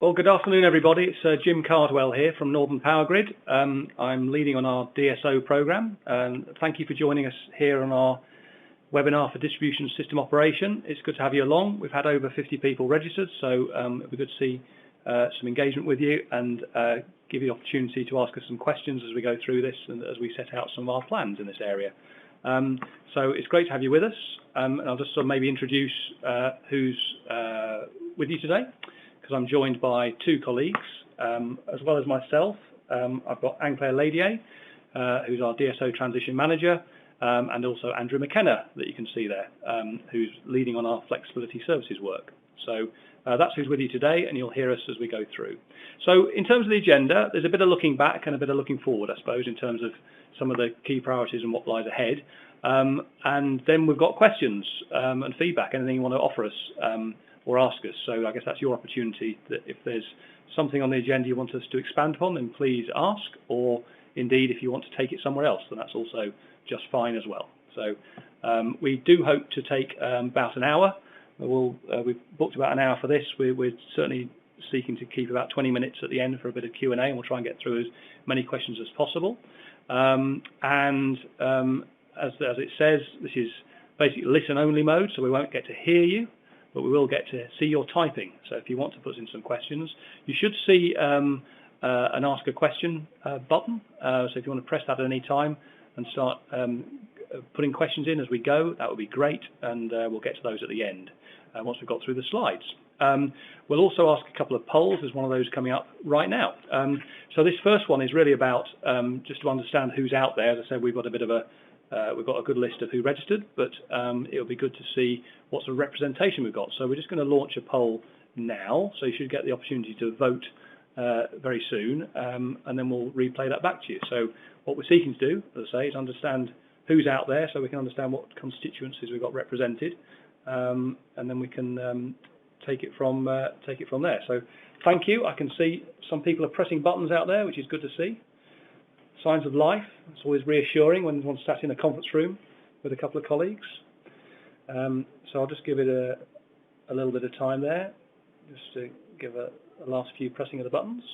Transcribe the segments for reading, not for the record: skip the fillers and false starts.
Well, good afternoon, everybody. It's Jim Cardwell here from Northern Power Grid. I'm leading on our DSO program. Thank you for joining us here on our webinar for distribution system operation. It's good to have you along. We've had over 50 people registered, so it'll be good to see some engagement with you and give you the opportunity to ask us some questions as we go through this and as we set out some of our plans in this area. So it's great to have you with us. And I'll just sort of maybe introduce who's with you today, because I'm joined by two colleagues, as well as myself. I've got Anne-Claire Ladier, who's our DSO Transition Manager, and also Andrew McKenna, that you can see there, who's leading on our flexibility services work. So that's who's with you today, and you'll hear us as we go through. So in terms of the agenda, there's a bit of looking back and a bit of looking forward, I suppose, in terms of some of the key priorities and what lies ahead. And then we've got questions and feedback, anything you want to offer us or ask us. So I guess that's your opportunity, that if there's something on the agenda you want us to expand upon, then please ask, or indeed if you want to take it somewhere else, then that's also just fine as well. So we do hope to take about an hour. We've booked about an hour for this. We're certainly seeking to keep about 20 minutes at the end for a bit of Q&A, and we'll try and get through as many questions as possible. As it says, this is basically listen-only mode, so we won't get to hear you, but we will get to see your typing. So if you want to put in some questions, you should see an Ask a Question button. So if you want to press that at any time and start putting questions in as we go, that would be great, and we'll get to those at the end once we've got through the slides. We'll also ask a couple of polls. There's one of those coming up right now. So this first one is really about just to understand who's out there. As I said, we've got a bit of a we've got a good list of who registered, but it'll be good to see what sort of representation we've got. So we're just going to launch a poll now, so you should get the opportunity to vote very soon, and then we'll replay that back to you. So what we're seeking to do, as I say, is understand who's out there, so we can understand what constituencies we've got represented, and then we can take it from there. So thank you. I can see some people are pressing buttons out there, which is good to see. Signs of life. It's always reassuring when one's sat in a conference room with a couple of colleagues. So I'll just give it a little bit of time there, just to give a last few pressing of the buttons.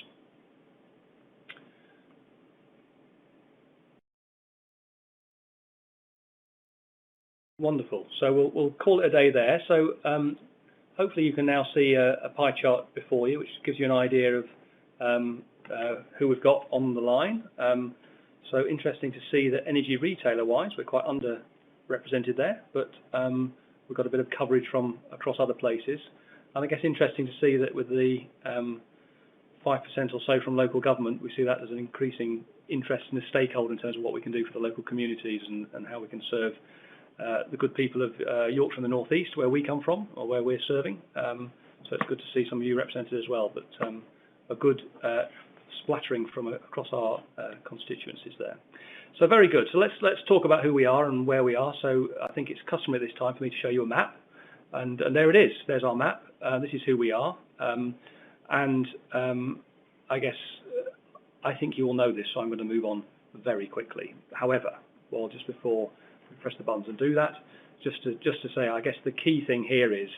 Wonderful. So we'll call it a day there. So hopefully you can now see a pie chart before you, which gives you an idea of who we've got on the line. So interesting to see that energy retailer-wise, we're quite underrepresented there, but we've got a bit of coverage from across other places. And I guess interesting to see that with the 5% or so from local government, we see that as an increasing interest in the stakeholder in terms of what we can do for the local communities and how we can serve the good people of Yorkshire and the North East, where we come from, or where we're serving. So it's good to see some of you represented as well, but a good splattering from across our constituencies there. So very good. So let's talk about who we are and where we are. So I think it's customary this time for me to show you a map, and there it is. There's our map. This is who we are, I guess I think you all know this, so I'm going to move on very quickly. However, well, just before we press the buttons and do that, just to say, I guess the key thing here is,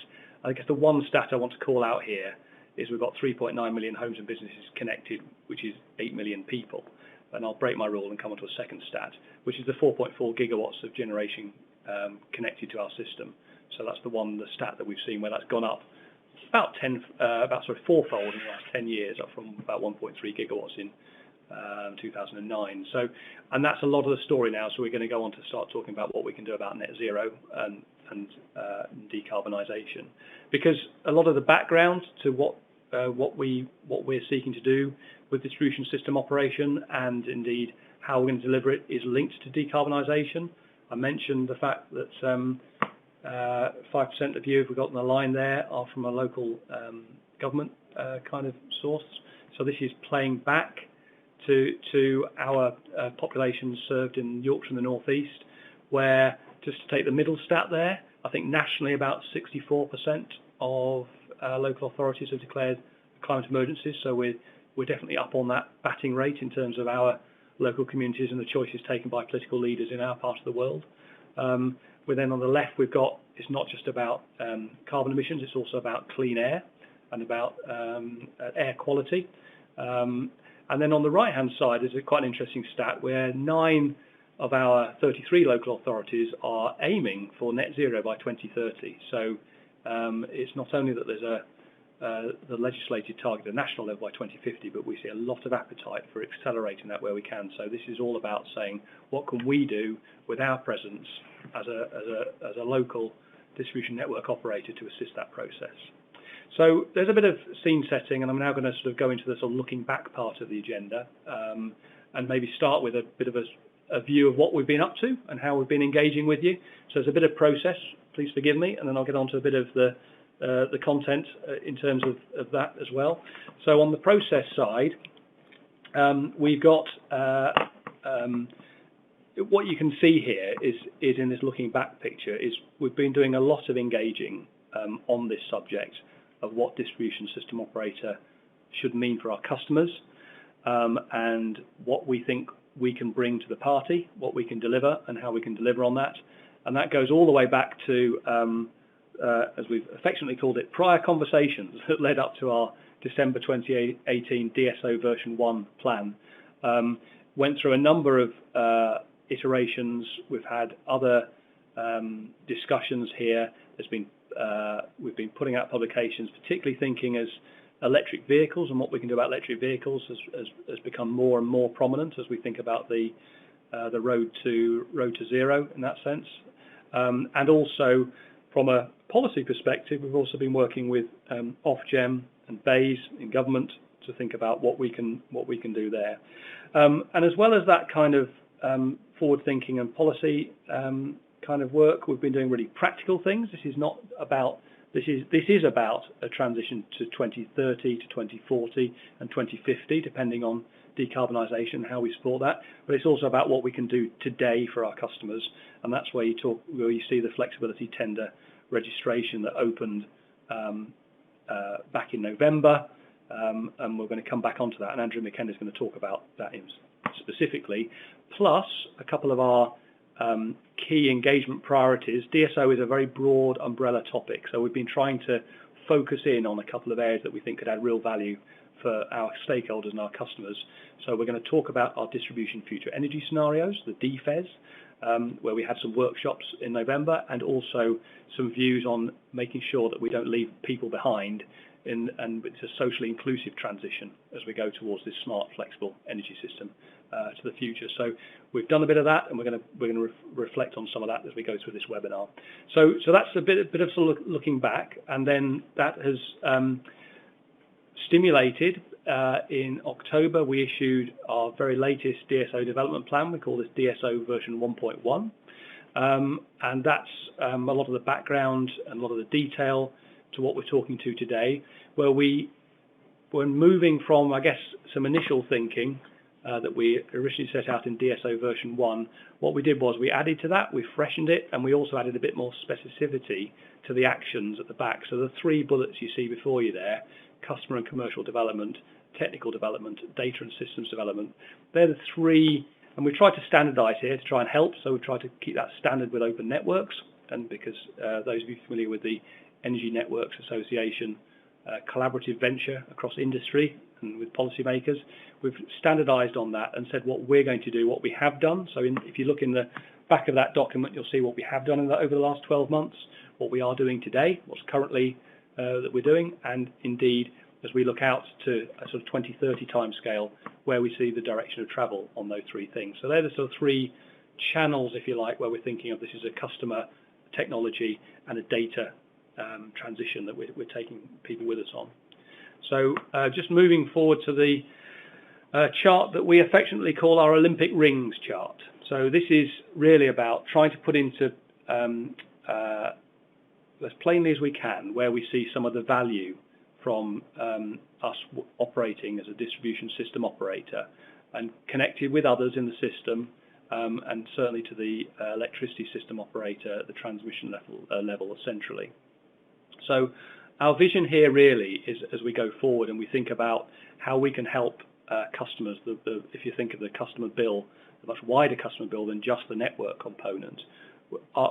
I guess the one stat I want to call out here is we've got 3.9 million homes and businesses connected, which is 8 million people. And I'll break my rule and come on to a second stat, which is the 4.4 gigawatts of generation connected to our system. So that's the stat that we've seen where that's gone up about fourfold in the last 10 years, up from about 1.3 gigawatts in 2009. So, and that's a lot of the story now. So we're going to go on to start talking about what we can do about net zero and decarbonisation, because a lot of the background to what we're seeking to do with distribution system operation, and indeed how we're going to deliver it, is linked to decarbonisation. I mentioned the fact that 5% of you, if we've got on the line there, are from a local government kind of source. So this is playing back to our population served in Yorkshire and the North East, where, just to take the middle stat there, I think nationally about 64% of local authorities have declared climate emergencies. So we're definitely up on that batting rate in terms of our local communities and the choices taken by political leaders in our part of the world. Then on the left, we've got, it's not just about carbon emissions, it's also about clean air. and about air quality. And then on the right-hand side is quite an interesting stat where 9 of our 33 local authorities are aiming for net zero by 2030. So it's not only that there's the legislated target at national level by 2050, but we see a lot of appetite for accelerating that where we can. So this is all about saying, what can we do with our presence as a local distribution network operator to assist that process? So there's a bit of scene setting, and I'm now going to sort of go into the sort of looking back part of the agenda, and maybe start with a bit of a view of what we've been up to and how we've been engaging with you. So there's a bit of process, please forgive me, and then I'll get on to a bit of the content in terms of that as well. So on the process side, we've got what you can see here is in this looking back picture is we've been doing a lot of engaging on this subject of what distribution system operator should mean for our customers, and what we think we can bring to the party, what we can deliver and how we can deliver on that. And that goes all the way back to as we've affectionately called it, prior conversations that led up to our December 2018 DSO version 1 plan. Went through a number of iterations. We've had other discussions here. We've been putting out publications, particularly thinking as electric vehicles and what we can do about electric vehicles has become more and more prominent as we think about the road to zero in that sense. And also from a policy perspective, we've also been working with Ofgem and BEIS in government to think about what we can do there. And as well as that kind of forward thinking and policy kind of work, we've been doing really practical things. This is about a transition to 2030 to 2040 and 2050, depending on decarbonisation, how we support that. But it's also about what we can do today for our customers, and that's where you see the flexibility tender registration that opened back in November, and we're going to come back onto that, and Andrew McKenna is going to talk about that specifically, plus a couple of our key engagement priorities. DSO is a very broad umbrella topic, so we've been trying to focus in on a couple of areas that we think could add real value for our stakeholders and our customers. So we're going to talk about our distribution future energy scenarios, the DFES, where we had some workshops in November, and also some views on making sure that we don't leave people behind and it's a socially inclusive transition as we go towards this smart, flexible energy system to the future. So we've done a bit of that, and we're going to reflect on some of that as we go through this webinar. So that's a bit of sort of looking back, and then that has stimulated. In October, we issued our very latest DSO development plan. We call this DSO version 1.1, and that's a lot of the background and a lot of the detail to what we're talking to today, where we're moving from, I guess, some initial thinking that we originally set out in DSO version 1. What we did was we added to that, we freshened it, and we also added a bit more specificity to the actions at the back. So the 3 bullets you see before you there, customer and commercial development, technical development, data and systems development, they're the 3, and we tried to standardize here to try and help. So we tried to keep that standard with open networks, and because those of you familiar with the Energy Networks Association collaborative venture across industry and with policymakers, we've standardized on that and said what we're going to do, what we have done. So if you look in the back of that document, you'll see what we have done over the last 12 months, what we are doing today, what's currently that we're doing, and indeed as we look out to a sort of 2030 timescale where we see the direction of travel on those 3 things. So they're the sort of 3 channels, if you like, where we're thinking of this as a customer, technology, and a data transition that we're taking people with us on. So just moving forward to the chart that we affectionately call our Olympic rings chart. So this is really about trying to put into as plainly as we can where we see some of the value from us operating as a distribution system operator and connected with others in the system, and certainly to the electricity system operator at the transmission level centrally. So our vision here really is, as we go forward and we think about how we can help customers, if you think of the customer bill, a much wider customer bill than just the network component,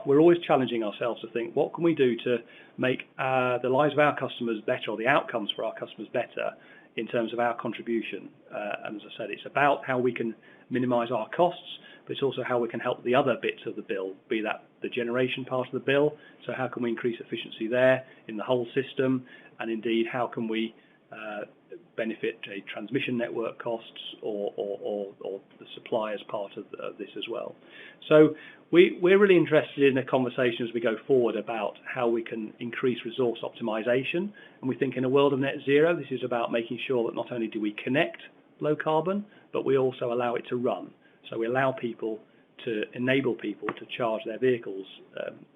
we're always challenging ourselves to think, what can we do to make the lives of our customers better, or the outcomes for our customers better, in terms of our contribution. And as I said, it's about how we can minimise our costs, but it's also how we can help the other bits of the bill, be that the generation part of the bill. So how can we increase efficiency there in the whole system, and indeed how can we benefit transmission network costs or the supply as part of this as well. So we're really interested in a conversation as we go forward about how we can increase resource optimization. And we think in a world of net zero, this is about making sure that not only do we connect low carbon, but we also allow it to run. So we allow people to enable people to charge their vehicles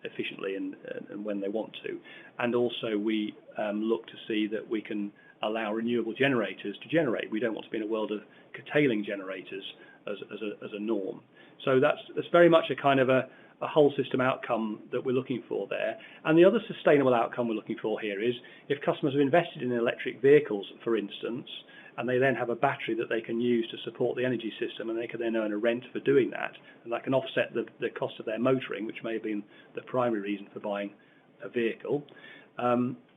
efficiently and when they want to. And also we look to see that we can allow renewable generators to generate. We don't want to be in a world of curtailing generators as a norm. So that's very much a kind of a whole system outcome that we're looking for there. And the other sustainable outcome we're looking for here is if customers have invested in electric vehicles, for instance, and they then have a battery that they can use to support the energy system, and they can then earn a rent for doing that, and that can offset the cost of their motoring, which may have been the primary reason for buying a vehicle.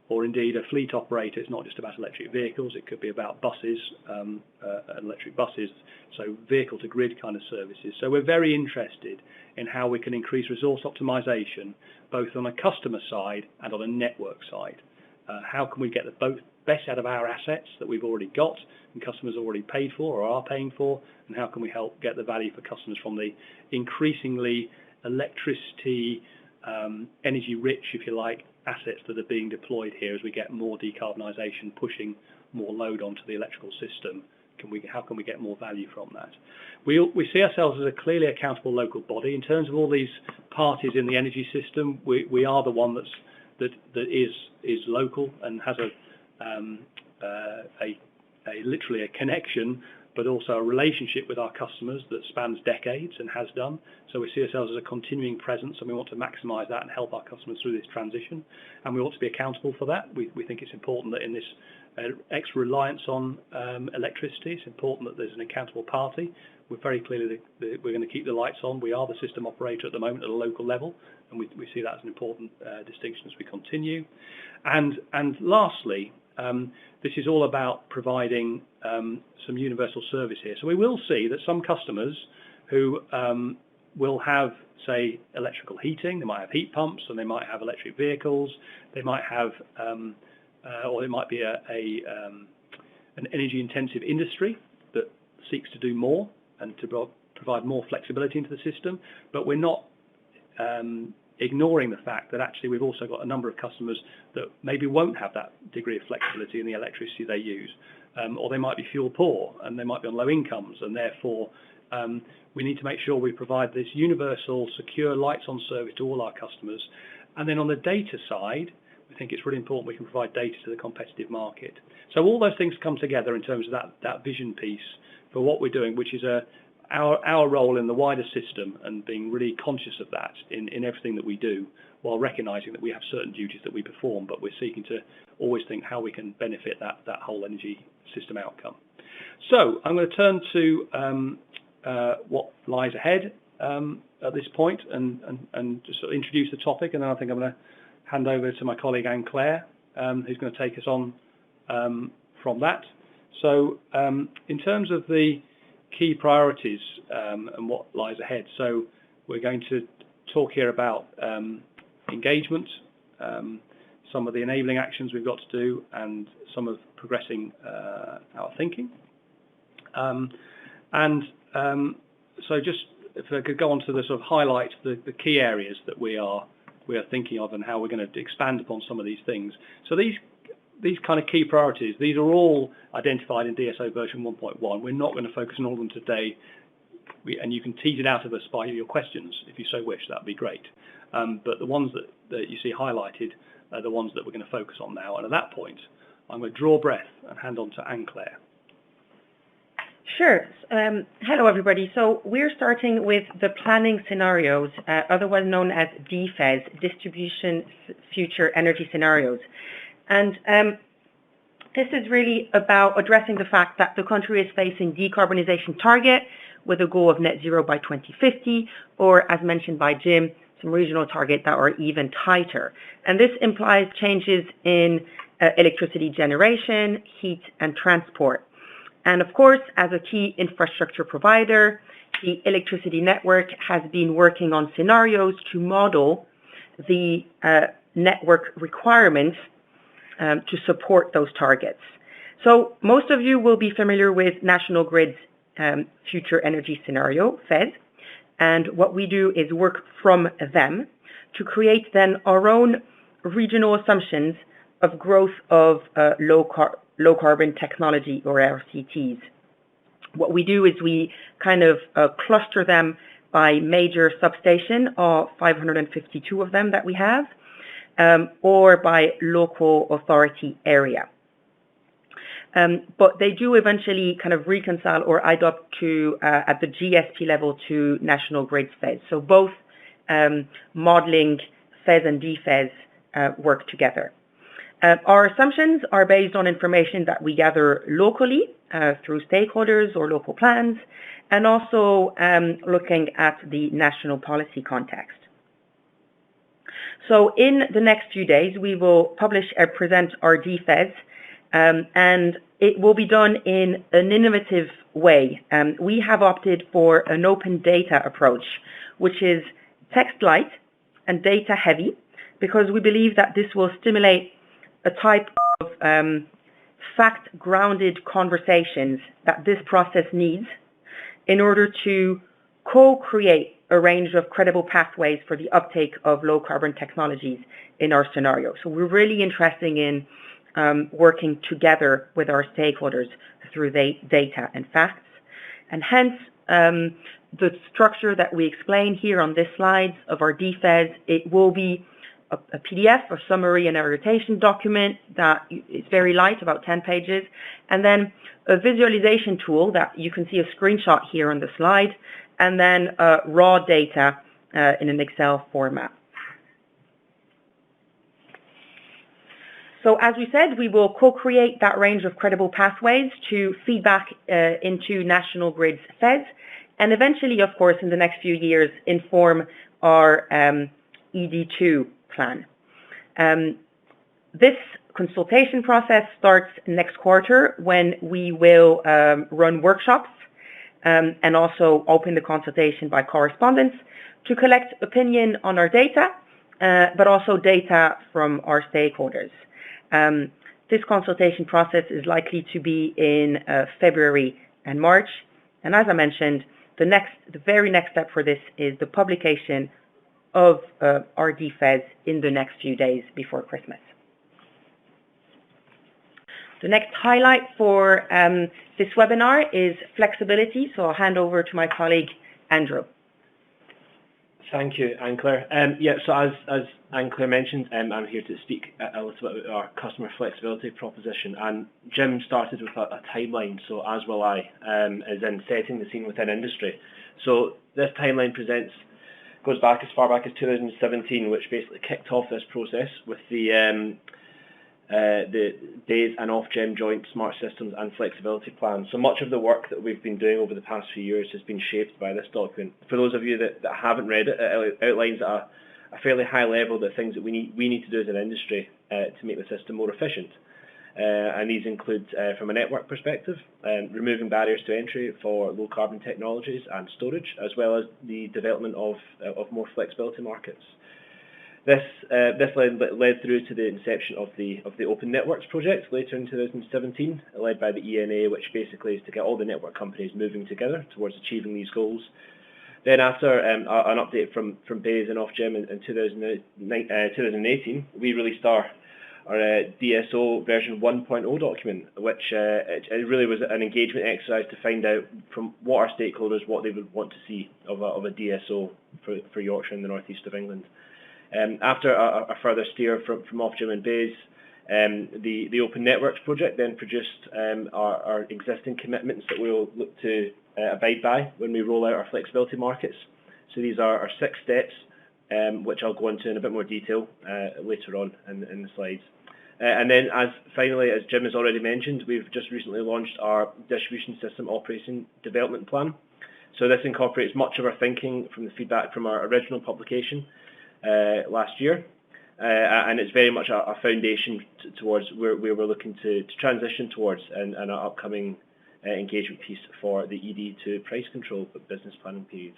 Or indeed a fleet operator. It's not just about electric vehicles, it could be about buses, electric buses, so vehicle to grid kind of services. So we're very interested in how we can increase resource optimization, both on a customer side and on a network side. How can we get the best out of our assets that we've already got and customers already paid for or are paying for, and how can we help get the value for customers from the increasingly electricity, energy rich, if you like, assets that are being deployed here as we get more decarbonisation, pushing more load onto the electrical system. How can we get more value from that? We see ourselves as a clearly accountable local body. In terms of all these parties in the energy system, we are the one that is local and has literally a connection, but also a relationship with our customers that spans decades and has done. So we see ourselves as a continuing presence, and we want to maximise that and help our customers through this transition. And we want to be accountable for that. We think it's important that in this extra reliance on electricity, it's important that there's an accountable party. We're very clearly we're going to keep the lights on. We are the system operator at the moment at a local level, and we see that as an important distinction as we continue. And lastly, this is all about providing some universal service here. So we will see that some customers who will have, say, electrical heating, they might have heat pumps, and they might have electric vehicles, they might have, or it might be an energy-intensive industry that seeks to do more and to provide more flexibility into the system. But we're not ignoring the fact that actually we've also got a number of customers that maybe won't have that degree of flexibility in the electricity they use, or they might be fuel poor and they might be on low incomes, and therefore we need to make sure we provide this universal, secure lights on service to all our customers. And then on the data side, we think it's really important we can provide data to the competitive market. So all those things come together in terms of that vision piece for what we're doing, which is our role in the wider system, and being really conscious of that in everything that we do, while recognising that we have certain duties that we perform, but we're seeking to always think how we can benefit that whole energy system outcome. So I'm going to turn to what lies ahead at this point, and just sort of introduce the topic, and then I think I'm going to hand over to my colleague Anne-Claire, who's going to take us on from that. So in terms of the key priorities and what lies ahead, so we're going to talk here about engagement, some of the enabling actions we've got to do, and some of progressing our thinking. So just if I could go on to the sort of highlight the key areas that we are thinking of and how we're going to expand upon some of these things. So these kind of key priorities, these are all identified in DSO version 1.1. We're not going to focus on all of them today, and you can tease it out of us by your questions if you so wish. That'd be great. But the ones that you see highlighted are the ones that we're going to focus on now. And at that point, I'm going to draw breath and hand on to Anne-Claire. Sure. Hello, everybody. So we're starting with the planning scenarios, otherwise known as DFES, Distribution Future Energy Scenarios. And this is really about addressing the fact that the country is facing decarbonisation target with a goal of net zero by 2050, or as mentioned by Jim, some regional targets that are even tighter. And this implies changes in electricity generation, heat, and transport. And of course, as a key infrastructure provider, the electricity network has been working on scenarios to model the network requirements to support those targets. So most of you will be familiar with National Grid's Future Energy Scenario, FES, and what we do is work from them to create then our own regional assumptions of growth of low carbon technology, or RCTs. What we do is we kind of cluster them by major substation, or 552 of them that we have, or by local authority area. But they do eventually kind of reconcile or add up to, at the GSP level, to National Grid's FES. So both modeling FES and DFES work together. Our assumptions are based on information that we gather locally through stakeholders or local plans, and also looking at the national policy context. So in the next few days, we will publish and present our DFES, and it will be done in an innovative way. We have opted for an open data approach, which is text light and data heavy, because we believe that this will stimulate a type of fact-grounded conversations that this process needs in order to co-create a range of credible pathways for the uptake of low-carbon technologies in our scenario. So we're really interested in working together with our stakeholders through data and facts. And hence, the structure that we explain here on this slide of our DFES, it will be a PDF, a summary and orientation document that is very light, about 10 pages, and then a visualization tool that you can see a screenshot here on the slide, and then raw data in an Excel format. So as we said, we will co-create that range of credible pathways to feedback into National Grid's FES, and eventually, of course, in the next few years, inform our ED2 plan. This consultation process starts next quarter, when we will run workshops and also open the consultation by correspondence to collect opinion on our data, but also data from our stakeholders. This consultation process is likely to be in February and March, and as I mentioned, the very next step for this is the publication of our DFES in the next few days before Christmas. The next highlight for this webinar is flexibility, so I'll hand over to my colleague, Andrew. Thank you, Anne-Claire. So as Anne-Claire mentioned, I'm here to speak a little bit about our customer flexibility proposition. And Jim started with a timeline, so as will I, as in setting the scene within industry. So this timeline goes back as far back as 2017, which basically kicked off this process with the BEIS and Ofgem joint smart systems and flexibility plan. So much of the work that we've been doing over the past few years has been shaped by this document. For those of you that haven't read it, it outlines at a fairly high level the things that we need to do as an industry to make the system more efficient. And these include, from a network perspective, removing barriers to entry for low carbon technologies and storage, as well as the development of more flexibility markets. This led through to the inception of the Open Networks project later in 2017, led by the ENA, which basically is to get all the network companies moving together towards achieving these goals. Then after an update from BEIS and Ofgem in 2018, we released our DSO version 1.0 document, which it really was an engagement exercise to find out from what our stakeholders, what they would want to see of a DSO for Yorkshire and the northeast of England. After a further steer from Ofgem and BEIS, the Open Networks project then produced our existing commitments that we will look to abide by when we roll out our flexibility markets. So these are our 6 steps, which I'll go into in a bit more detail later on in the slides. And then finally, as Jim has already mentioned, we've just recently launched our Distribution System Operation Development Plan. So this incorporates much of our thinking from the feedback from our original publication last year, and it's very much a foundation towards where we're looking to transition towards in our upcoming engagement piece for the ED to price control business planning period.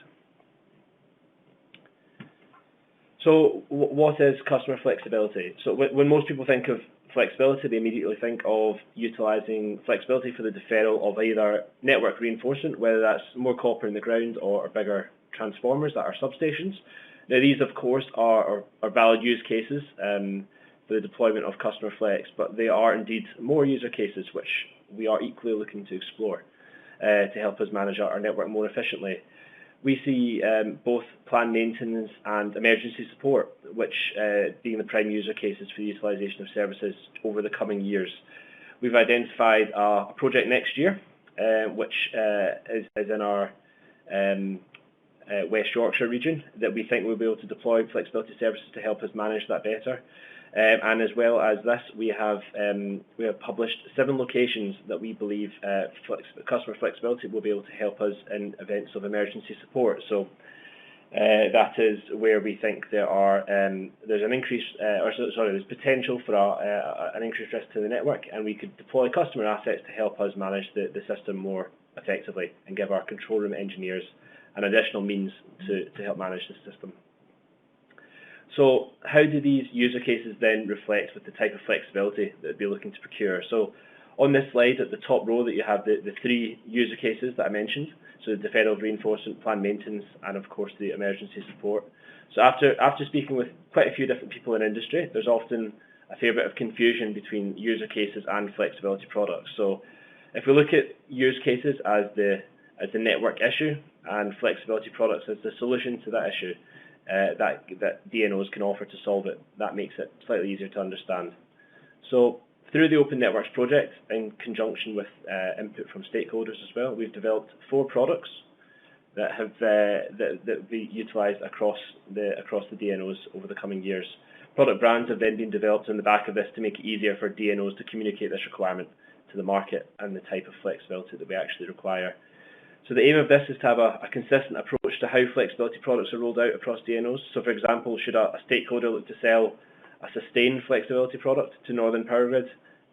So what is customer flexibility? So when most people think of flexibility, they immediately think of utilising flexibility for the deferral of either network reinforcement, whether that's more copper in the ground or bigger transformers that are substations. Now these of course are valid use cases for the deployment of customer flex, but they are indeed more user cases which we are equally looking to explore to help us manage our network more efficiently. We see both planned maintenance and emergency support, which being the prime user cases for the utilisation of services over the coming years. We've identified a project next year, which is in our West Yorkshire region, that we think we'll be able to deploy flexibility services to help us manage that better. And as well as this, we have published 7 locations that we believe customer flexibility will be able to help us in events of emergency support. So that is where we think there's an increase, there's potential for an increased risk to the network, and we could deploy customer assets to help us manage the system more effectively and give our control room engineers an additional means to help manage the system. So how do these user cases then reflect with the type of flexibility that we'd be looking to procure? So on this slide at the top row that you have the 3 user cases that I mentioned, so the deferral of reinforcement, planned maintenance, and of course the emergency support. So after speaking with quite a few different people in industry, there's often a fair bit of confusion between user cases and flexibility products. So if we look at use cases as the network issue and flexibility products as the solution to that issue, that DNOs can offer to solve it, that makes it slightly easier to understand. So through the Open Networks project, in conjunction with input from stakeholders as well, we've developed 4 products that have that be utilised across the DNOs over the coming years. Product brands have then been developed on the back of this to make it easier for DNOs to communicate this requirement to the market and the type of flexibility that we actually require. So the aim of this is to have a consistent approach to how flexibility products are rolled out across DNOs. So for example, should a stakeholder look to sell a sustained flexibility product to Northern Powergrid,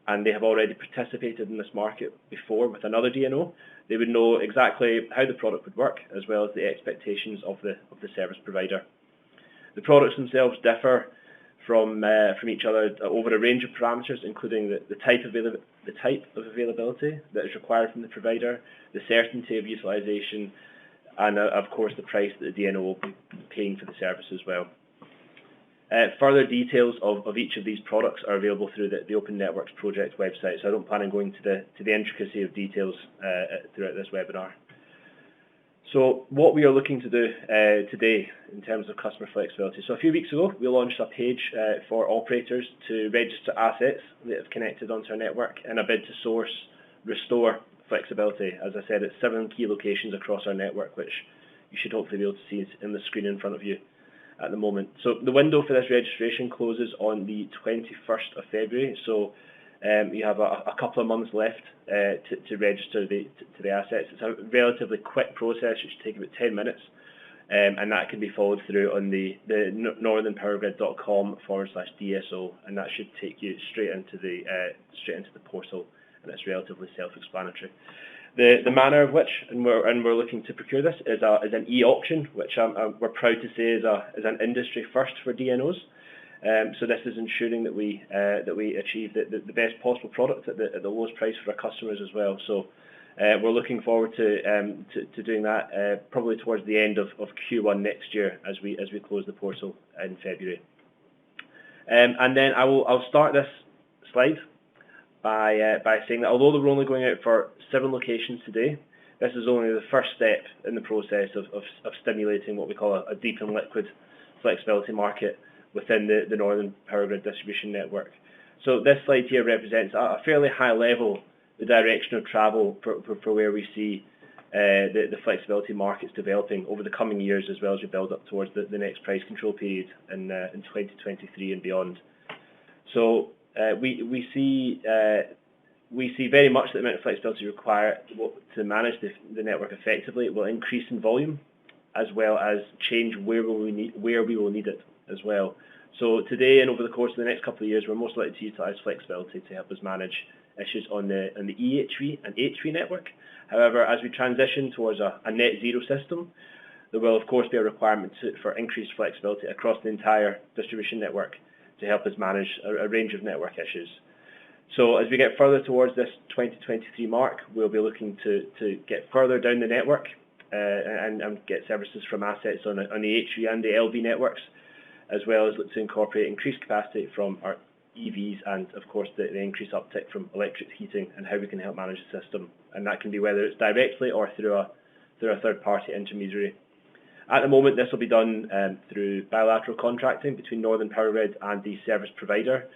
and they have already participated in this market before with another DNO, they would know exactly how the product would work, as well as the expectations of the service provider. The products themselves differ from each other over a range of parameters, including the type of availability that is required from the provider, the certainty of utilisation, and of course the price that the DNO will be paying for the service as well. Further details of each of these products are available through the Open Networks project website, so I don't plan on going to the intricacy of details throughout this webinar. So what we are looking to do today in terms of customer flexibility. So a few weeks ago, we launched a page for operators to register assets that have connected onto our network in a bid to restore flexibility. As I said, it's 7 key locations across our network, which you should hopefully be able to see in the screen in front of you at the moment. So the window for this registration closes on the 21st of February. So you have a couple of months left to register the assets. It's a relatively quick process. It should take about 10 minutes, and that can be followed through on the northernpowergrid.com/DSO, and that should take you straight into the portal, and it's relatively self-explanatory. The manner of which, and we're looking to procure this, is an e-auction, which we're proud to say is an industry first for DNOs. So this is ensuring that we achieve the best possible product at the lowest price for our customers as well. So we're looking forward to doing that probably towards the end of Q1 next year as we close the portal in February. And then I'll start this slide by saying that although we're only going out for 7 locations today, this is only the first step in the process of stimulating what we call a deep and liquid flexibility market within the Northern Powergrid distribution network. So this slide here represents a fairly high level the direction of travel for where we see the flexibility markets developing over the coming years, as well as we build up towards the next price control period in 2023 and beyond. So we see we see very much that the amount of flexibility required to manage the network effectively will increase in volume, as well as change where we will need it as well. So today and over the course of the next couple of years, we're most likely to utilise flexibility to help us manage issues on the EHV and HV network. However, as we transition towards a net zero system, there will of course be a requirement for increased flexibility across the entire distribution network to help us manage a range of network issues. So as we get further towards this 2023 mark, we'll be looking to get further down the network and get services from assets on the HV and the LV networks, as well as look to incorporate increased capacity from our EVs and of course the increased uptick from electric heating and how we can help manage the system. And that can be whether it's directly or through a third-party intermediary. At the moment, this will be done through bilateral contracting between Northern Powergrid and the service provider.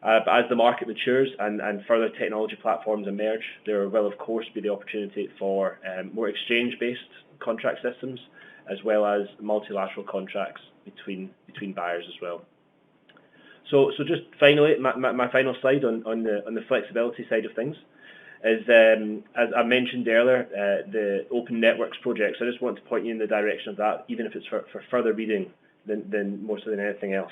But as the market matures and further technology platforms emerge, there will of course be the opportunity for more exchange-based contract systems, as well as multilateral contracts between buyers as well. So just finally, my final slide on the flexibility side of things is, as I mentioned earlier, the Open Networks project. So I just want to point you in the direction of that, even if it's for further reading than more so than anything else.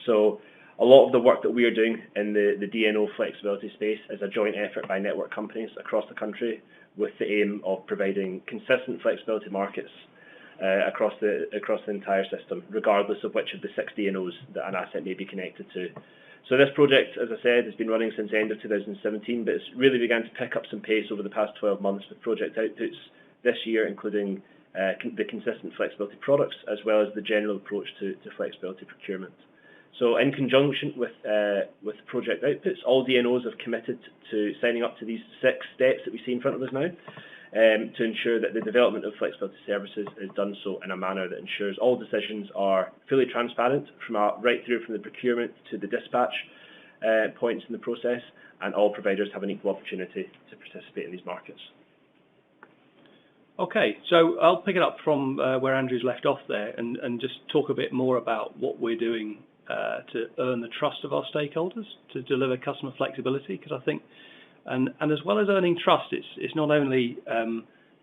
So a lot of the work that we are doing in the DNO flexibility space is a joint effort by network companies across the country with the aim of providing consistent flexibility markets across the entire system, regardless of which of the 6 DNOs that an asset may be connected to. So this project, as I said, has been running since the end of 2017, but it's really began to pick up some pace over the past 12 months with project outputs this year, including the consistent flexibility products, as well as the general approach to flexibility procurement. So in conjunction with project outputs, all DNOs have committed to signing up to these 6 steps that we see in front of us now, to ensure that the development of flexibility services is done so in a manner that ensures all decisions are fully transparent right through from the procurement to the dispatch points in the process, and all providers have an equal opportunity to participate in these markets. Okay, so I'll pick it up from where Andrew's left off there and just talk a bit more about what we're doing to earn the trust of our stakeholders to deliver customer flexibility, because I think and as well as earning trust, it's not only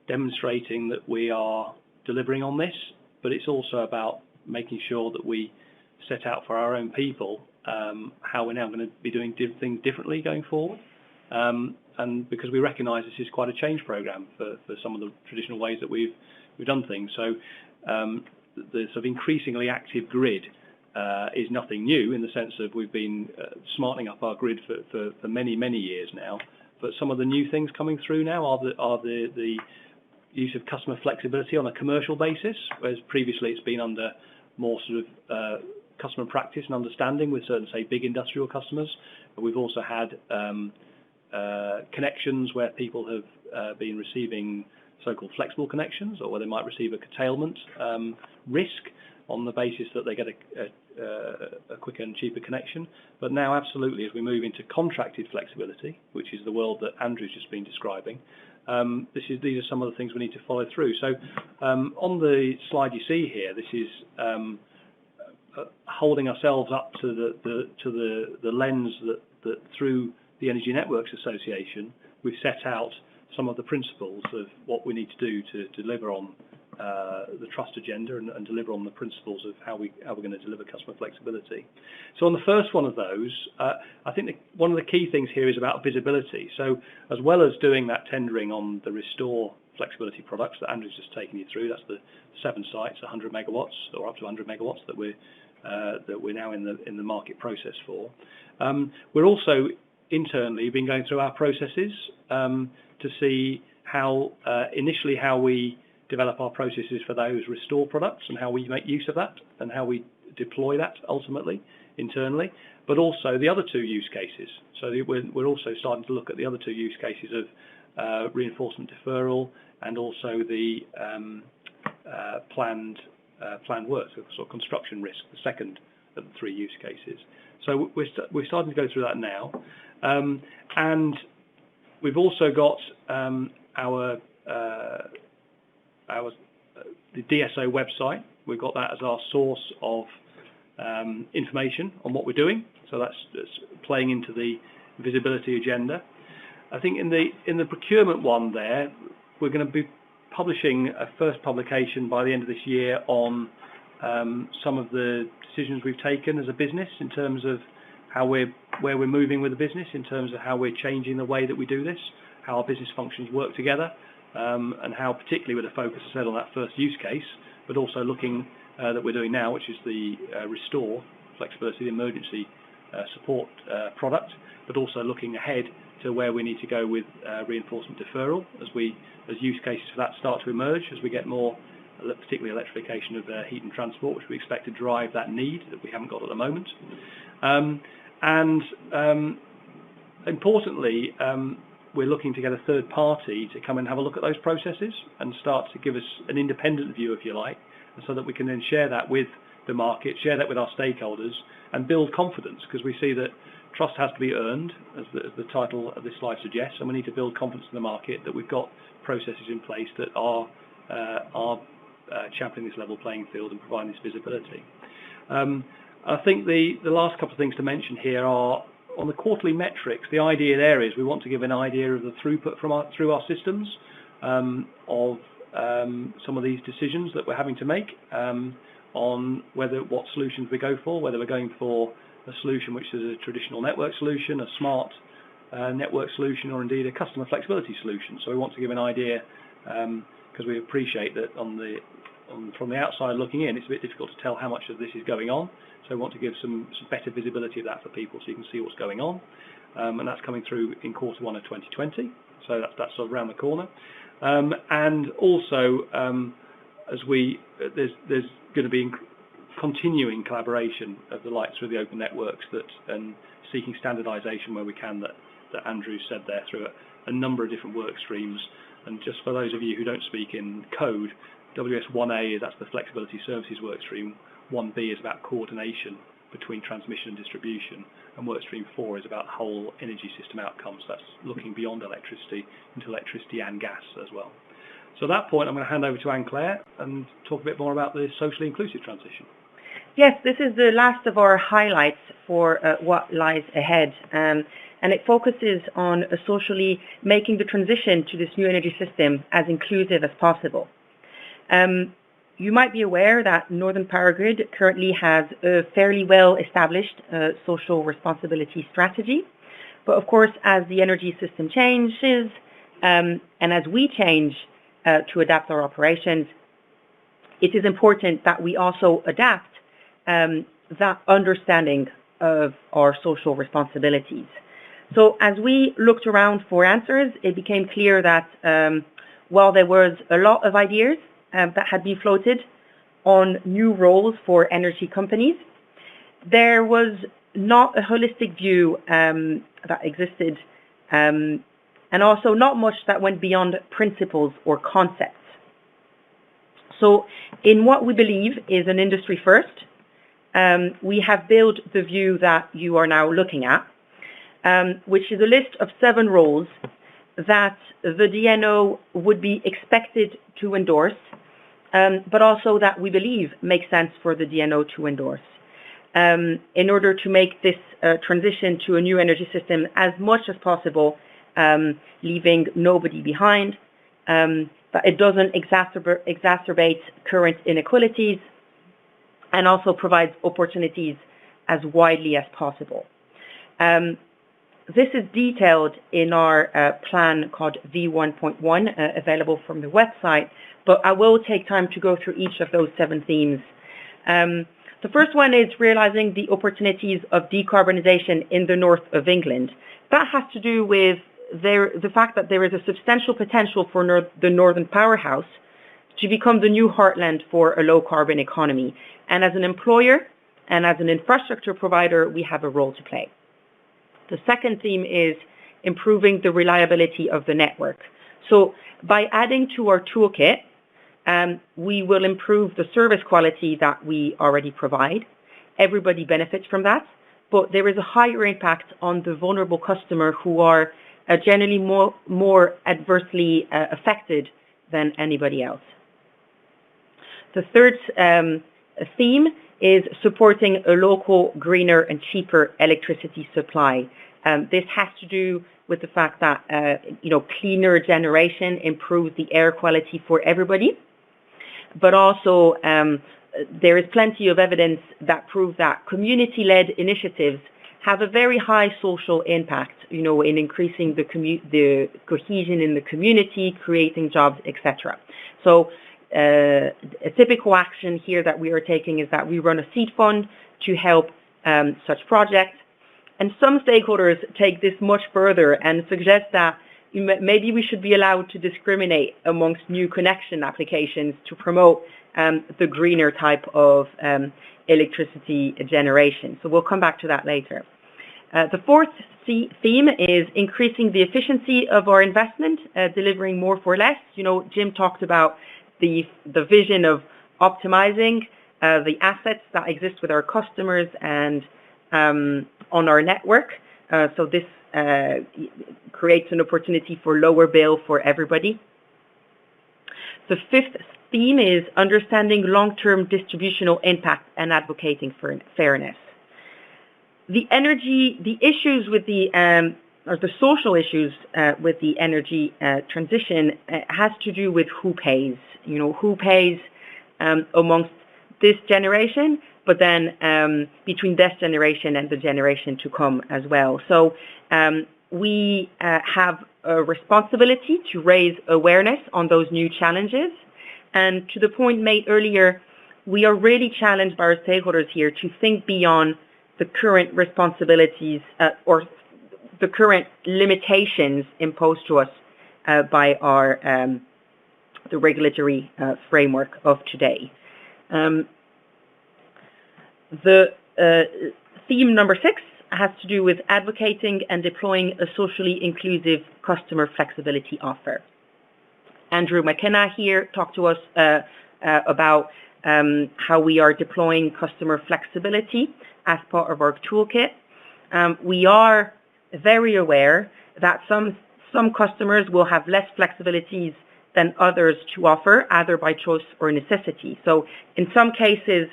demonstrating that we are delivering on this, but it's also about making sure that we set out for our own people how we're now going to be doing things differently going forward. And because we recognise this is quite a change programme for some of the traditional ways that we've done things. So the sort of increasingly active grid is nothing new, in the sense of we've been smartening up our grid for many years now. But some of the new things coming through now are the use of customer flexibility on a commercial basis, whereas previously it's been under more sort of customer practice and understanding with certain, say, big industrial customers. But we've also had connections where people have been receiving so-called flexible connections, or where they might receive a curtailment risk on the basis that they get a quicker and cheaper connection. But now, absolutely, as we move into contracted flexibility, which is the world that Andrew's just been describing, these are some of the things we need to follow through. So on the slide you see here, this is holding ourselves up to the lens that through the Energy Networks Association, we've set out some of the principles of what we need to do to deliver on the trust agenda and deliver on the principles of how we're going to deliver customer flexibility. So on the first one of those, I think one of the key things here is about visibility. So as well as doing that tendering on the Restore flexibility products that Andrew's just taken you through, that's the 7 sites, 100 megawatts or up to 100 megawatts that we're now in the market process for. We're also internally been going through our processes to see how initially how we develop our processes for those Restore products and how we make use of that and how we deploy that ultimately internally, but also the other 2 use cases. So we're also starting to look at the other 2 use cases of reinforcement deferral and also the planned work, so construction risk, the second of the 3 use cases. So we're starting to go through that now, and we've also got the DSO website. We've got that as our source of information on what we're doing. So that's playing into the visibility agenda. I think in the procurement one there, we're going to be publishing a first publication by the end of this year on some of the decisions we've taken as a business in terms of where we're moving with the business, in terms of how we're changing the way that we do this, how our business functions work together, and how particularly with a focus set on that first use case, but also looking that we're doing now, which is the Restore Flexibility Emergency Support product, but also looking ahead to where we need to go with reinforcement deferral as use cases for that start to emerge, as we get more, particularly electrification of heat and transport, which we expect to drive that need that we haven't got at the moment. Importantly, we're looking to get a third party to come and have a look at those processes and start to give us an independent view, if you like, so that we can then share that with the market, share that with our stakeholders, and build confidence, because we see that trust has to be earned, as the title of this slide suggests, and we need to build confidence in the market that we've got processes in place that are championing this level playing field and providing this visibility. I think the last couple of things to mention here are on the quarterly metrics. The idea there is we want to give an idea of the throughput through our systems of some of these decisions that we're having to make on what solutions we go for, whether we're going for a solution which is a traditional network solution, a smart network solution, or indeed a customer flexibility solution. So we want to give an idea, because we appreciate that from the outside looking in, it's a bit difficult to tell how much of this is going on. So we want to give some better visibility of that for people so you can see what's going on. And that's coming through in Q1 of 2020. So that's sort of around the corner. And also, there's going to be continuing collaboration of the likes through the open networks and seeking standardization where we can, that Andrew said there, through a number of different work streams. And just for those of you who don't speak in code, WS1A, that's the flexibility services work stream. 1B is about coordination between transmission and distribution, and work stream 4 is about whole energy system outcomes. That's looking beyond electricity into electricity and gas as well. So at that point, I'm going to hand over to Anne-Claire and talk a bit more about the socially inclusive transition. Yes, this is the last of our highlights for what lies ahead, and it focuses on socially making the transition to this new energy system as inclusive as possible. You might be aware that Northern Power Grid currently has a fairly well-established social responsibility strategy, but of course, as the energy system changes and as we change to adapt our operations, it is important that we also adapt that understanding of our social responsibilities. So as we looked around for answers, it became clear that while there was a lot of ideas that had been floated on new roles for energy companies, there was not a holistic view that existed, and also not much that went beyond principles or concepts. So in what we believe is an industry first, we have built the view that you are now looking at, which is a list of 7 roles that the DNO would be expected to endorse, but also that we believe makes sense for the DNO to endorse, in order to make this transition to a new energy system as much as possible, leaving nobody behind, but it doesn't exacerbate current inequalities, and also provides opportunities as widely as possible. This is detailed in our plan called V1.1, available from the website, but I will take time to go through each of those 7 themes. The first one is realizing the opportunities of decarbonization in the north of England. That has to do with the fact that there is a substantial potential for the Northern Powerhouse to become the new heartland for a low-carbon economy. And as an employer and as an infrastructure provider, we have a role to play. The second theme is improving the reliability of the network. So by adding to our toolkit, we will improve the service quality that we already provide. Everybody benefits from that, but there is a higher impact on the vulnerable customer who are generally more adversely affected than anybody else. The third theme is supporting a local, greener and cheaper electricity supply. This has to do with the fact that, cleaner generation improves the air quality for everybody. But also, there is plenty of evidence that prove that community-led initiatives have a very high social impact, in increasing the cohesion in the community, creating jobs, etc. So a typical action here that we are taking is that we run a seed fund to help such projects. And some stakeholders take this much further and suggest that maybe we should be allowed to discriminate amongst new connection applications to promote the greener type of electricity generation. So we'll come back to that later. The fourth theme is increasing the efficiency of our investment, delivering more for less. Jim talked about the vision of optimizing the assets that exist with our customers and on our network. So this creates an opportunity for lower bill for everybody. The fifth theme is understanding long-term distributional impact and advocating for fairness. The issues with or the social issues with the energy transition has to do with who pays. Who pays amongst this generation, but then between this generation and the generation to come as well. So we have a responsibility to raise awareness on those new challenges. And to the point made earlier, we are really challenged by our stakeholders here to think beyond the current responsibilities or the current limitations imposed to us by the regulatory framework of today. The theme number 6 has to do with advocating and deploying a socially inclusive customer flexibility offer. Andrew McKenna here talked to us about how we are deploying customer flexibility as part of our toolkit. We are very aware that some customers will have less flexibilities than others to offer, either by choice or necessity. So in some cases,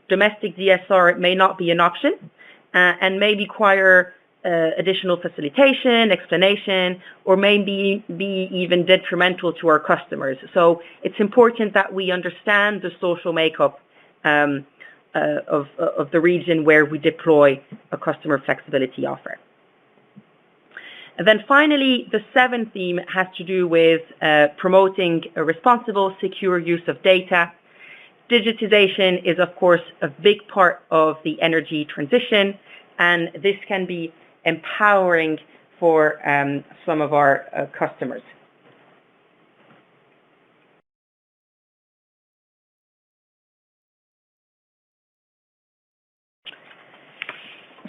domestic DSR may not be an option and may require additional facilitation, explanation, or may be even detrimental to our customers. So it's important that we understand the social makeup of the region where we deploy a customer flexibility offer. And then finally, the 7th theme has to do with promoting a responsible, secure use of data. Digitization is, of course, a big part of the energy transition, and this can be empowering for some of our customers.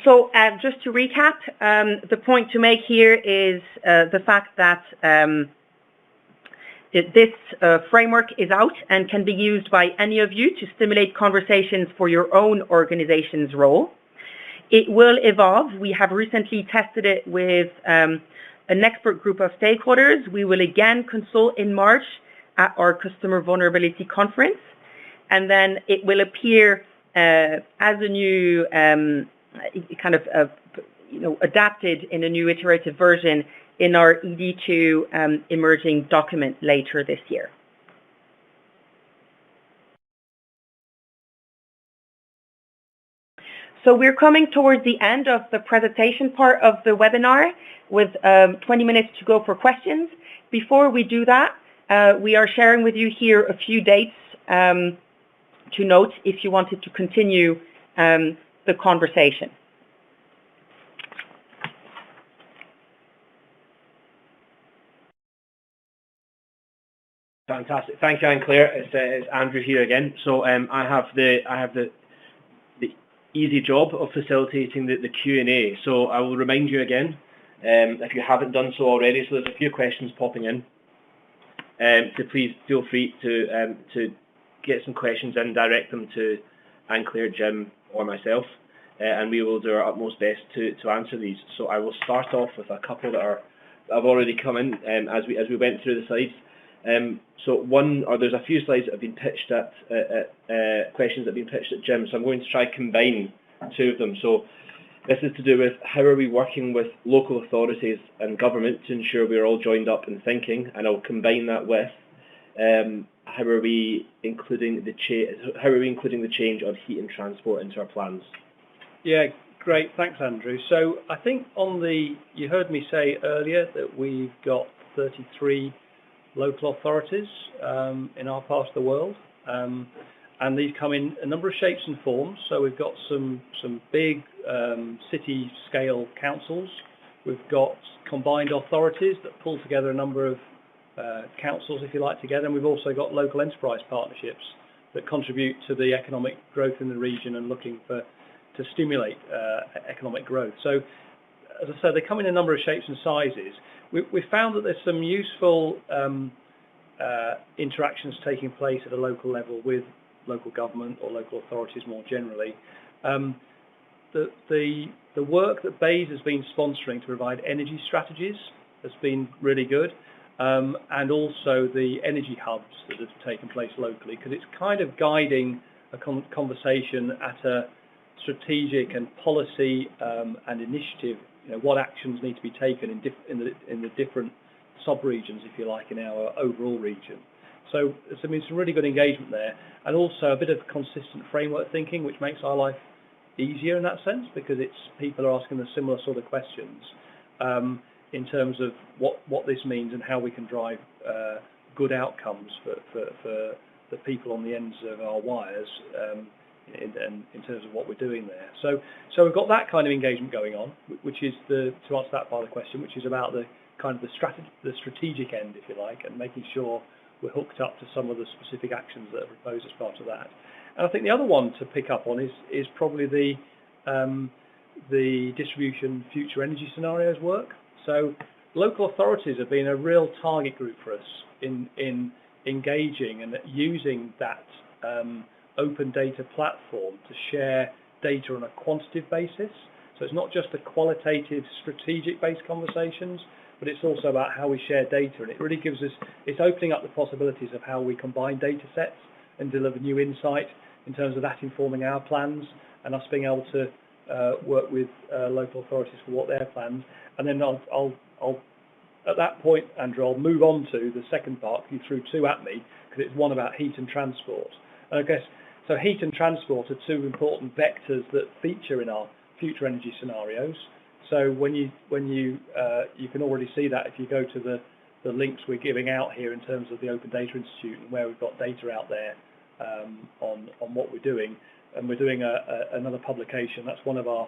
So just to recap, the point to make here is the fact that this framework is out and can be used by any of you to stimulate conversations for your own organization's role. It will evolve. We have recently tested it with an expert group of stakeholders. We will again consult in March at our Customer Vulnerability Conference, and then it will appear as a new adapted in a new iterative version in our ED2 emerging document later this year. So we're coming towards the end of the presentation part of the webinar with 20 minutes to go for questions. Before we do that, we are sharing with you here a few dates to note if you wanted to continue the conversation. Fantastic. Thank you, Anne-Claire. It's Andrew here again. So I have the easy job of facilitating the Q&A. So I will remind you again, if you haven't done so already, so there's a few questions popping in. So please feel free to get some questions in, direct them to Anne-Claire, Jim, or myself, and we will do our utmost best to answer these. So I will start off with a couple that have already come in as we went through the slides. So there's a few slides that have been pitched questions that have been pitched at Jim, so I'm going to try to combine two of them. So This is to do with how are we working with local authorities and government to ensure we are all joined up in thinking, and I'll combine that with how are we including the change on heat and transport into our plans. Yeah, great. Thanks, Andrew. So I think you heard me say earlier that we've got 33 local authorities in our part of the world. And these come in a number of shapes and forms. So we've got some big city-scale councils. We've got combined authorities that pull together a number of councils, if you like, together. And we've also got local enterprise partnerships that contribute to the economic growth in the region and looking to stimulate economic growth. So, as I said, they come in a number of shapes and sizes. We found that there's some useful interactions taking place at a local level with local government or local authorities more generally. The work that BEIS has been sponsoring to provide energy strategies has been really good, and also the energy hubs that have taken place locally, because it's kind of guiding a conversation at a strategic and policy and initiative. What actions need to be taken in the different sub-regions, if you like, in our overall region. So there's been some really good engagement there, and also a bit of consistent framework thinking, which makes our life easier in that sense, because people are asking the similar sort of questions in terms of what this means and how we can drive good outcomes for the people on the ends of our wires in terms of what we're doing there. So we've got that kind of engagement going on, which is to answer that part of the question, which is about the kind of the strategic end, if you like, and making sure we're hooked up to some of the specific actions that are proposed as part of that. And I think the other one to pick up on is probably the distribution future energy scenarios work. So local authorities have been a real target group for us in engaging and using that open data platform to share data on a quantitative basis. So it's not just a qualitative, strategic-based conversations, but it's also about how we share data, and it really gives us, it's opening up the possibilities of how we combine data sets and deliver new insight in terms of that informing our plans and us being able to work with local authorities for what their plans. And then I'll at that point, Andrew, I'll move on to the second part. You threw two at me because it's one about heat and transport. And I guess so. Heat and transport are two important vectors that feature in our future energy scenarios. So when you can already see that if you go to the links we're giving out here in terms of the Open Data Institute and where we've got data out there on what we're doing, and we're doing another publication. That's one of our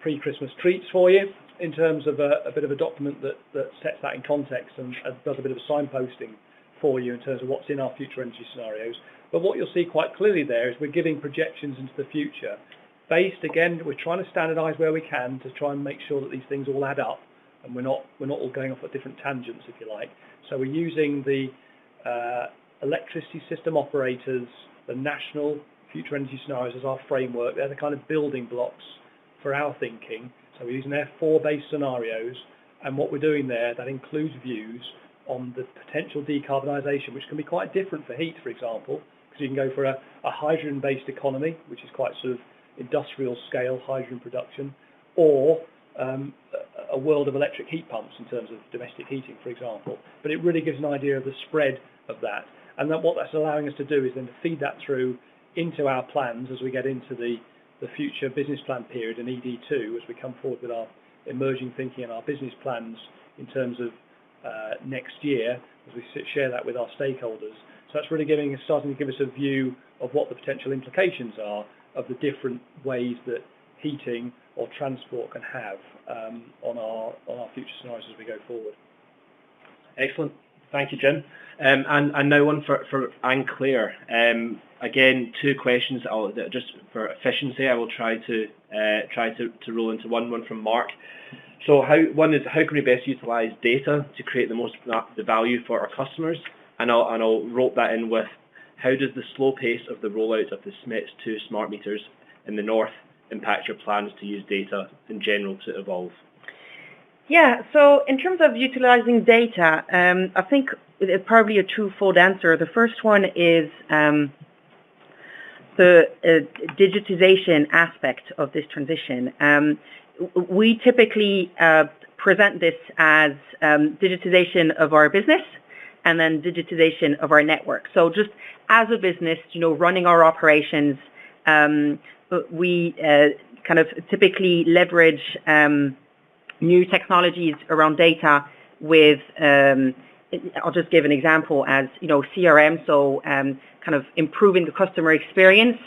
pre-Christmas treats for you in terms of a bit of a document that sets that in context and does a bit of a signposting for you in terms of what's in our future energy scenarios. But what you'll see quite clearly there is we're giving projections into the future. Based, again, we're trying to standardise where we can to try and make sure that these things all add up, and we're not all going off at different tangents, if you like. So we're using the electricity system operators, the national future energy scenarios as our framework. They're the kind of building blocks for our thinking. So we're using their 4 base scenarios, and what we're doing there, that includes views on the potential decarbonisation, which can be quite different for heat, for example, because you can go for a hydrogen-based economy, which is quite sort of industrial scale hydrogen production, or a world of electric heat pumps in terms of domestic heating, for example. But it really gives an idea of the spread of that. And then what that's allowing us to do is then to feed that through into our plans as we get into the future business plan period and ED2, as we come forward with our emerging thinking and our business plans in terms of next year, as we share that with our stakeholders. So that's really starting to give us a view of what the potential implications are of the different ways that heating or transport can have on our future scenarios as we go forward. Excellent. Thank you, Jim. And now one for Anne-Claire. Again, 2 questions. Just for efficiency, I will try to roll into one from Mark. So one is how can we best utilise data to create the value for our customers? And I'll rope that in with how does the slow pace of the rollout of the SMETS2 smart meters in the north impact your plans to use data in general to evolve? Yeah, so in terms of utilizing data, I think it's probably a twofold answer. The first one is the digitization aspect of this transition. we typically present this as digitization of our business and then digitization of our network. So just as a business, running our operations, we kind of typically leverage new technologies around data with, I'll just give an example as, CRM, so kind of improving the customer experience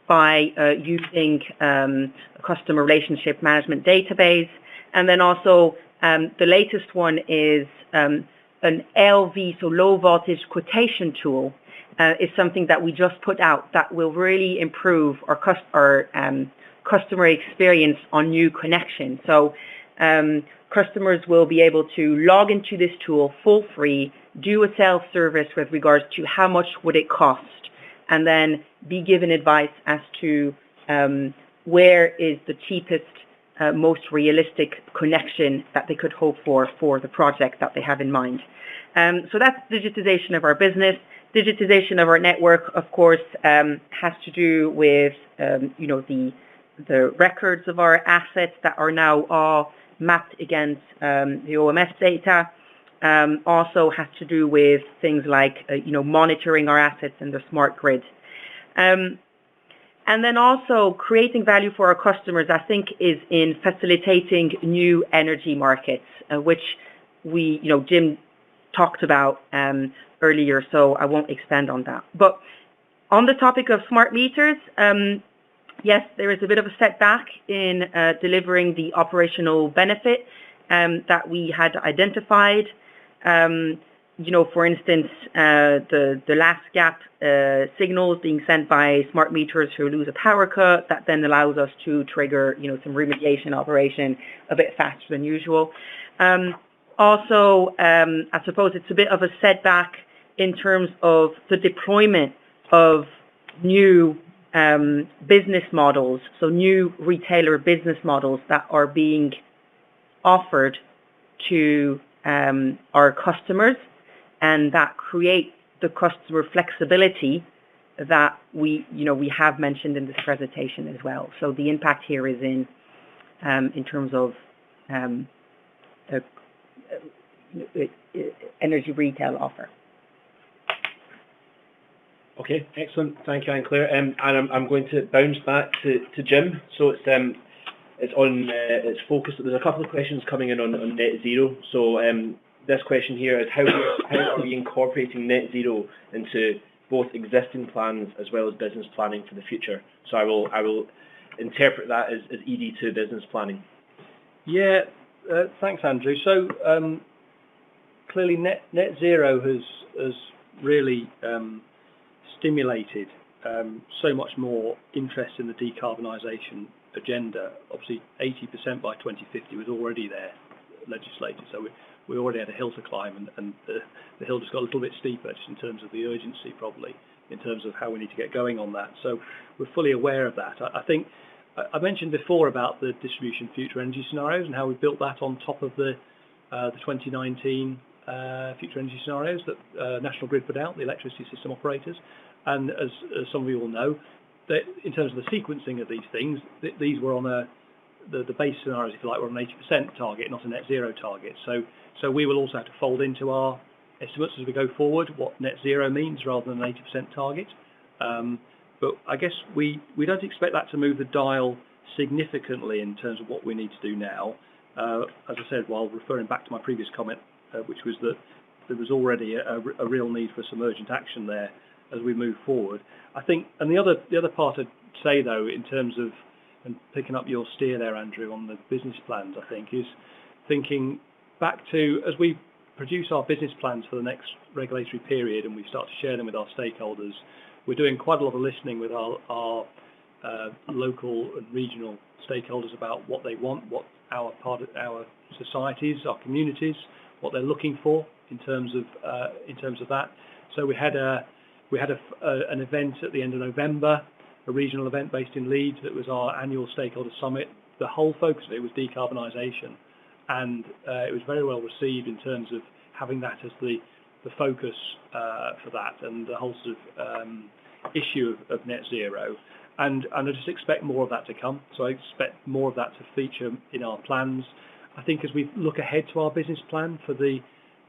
by using a customer relationship management database. And then also the latest one is an LV, so low voltage quotation tool, is something that we just put out that will really improve our customer experience on new connections. So customers will be able to log into this tool for free, do a self-service with regards to how much would it cost, and then be given advice as to where is the cheapest, most realistic connection that they could hope for the project that they have in mind. So that's digitization of our business. Digitization of our network, of course, has to do with the records of our assets that are now all mapped against the OMS data. Also has to do with things like monitoring our assets in the smart grid. And then also creating value for our customers, I think, is in facilitating new energy markets, which Jim talked about earlier, so I won't expand on that. But on the topic of smart meters, yes, there is a bit of a setback in delivering the operational benefit that we had identified. For instance, the last gap signals being sent by smart meters who lose a power cut, that then allows us to trigger, some remediation operation a bit faster than usual. Also, I suppose it's a bit of a setback in terms of the deployment of new business models, so new retailer business models that are being offered to our customers, and that create the customer flexibility that we have mentioned in this presentation as well. So the impact here is in terms of the energy retail offer. Okay, excellent. Thank you, Anne-Claire. And I'm going to bounce back to Jim. So it's focused. There's a couple of questions coming in on net zero. So this question here is how are we incorporating net zero into both existing plans as well as business planning for the future? So I will interpret that as ED2 business planning. Yeah, thanks, Andrew. So clearly net zero has really stimulated so much more interest in the decarbonisation agenda. Obviously 80% by 2050 was already there, legislated, so we already had a hill to climb, and the hill just got a little bit steeper just in terms of the urgency, probably, in terms of how we need to get going on that. So we're fully aware of that. I think I mentioned before about the distribution future energy scenarios and how we built that on top of the 2019 future energy scenarios that National Grid put out, the electricity system operators. And as some of you will know, that in terms of the sequencing of these things, these were on the base scenarios, if you like, were on an 80% target, not a net zero target. So we will also have to fold into our estimates as we go forward what net zero means rather than an 80% target. But I guess we don't expect that to move the dial significantly in terms of what we need to do now. As I said, while referring back to my previous comment, which was that there was already a real need for some urgent action there as we move forward. I think, and the other part I'd say though, in terms of, and picking up your steer there, Andrew, on the business plans, I think, is thinking back to, as we produce our business plans for the next regulatory period and we start to share them with our stakeholders, we're doing quite a lot of listening with our local and regional stakeholders about what they want, what our societies, our communities, what they're looking for in terms of that. So we had an event at the end of November, a regional event based in Leeds. That was our annual stakeholder summit. The whole focus of it was decarbonisation, and it was very well received in terms of having that as the focus for that, and the whole sort of issue of net zero. and I just expect more of that to come. So I expect more of that to feature in our plans. I think as we look ahead to our business plan for the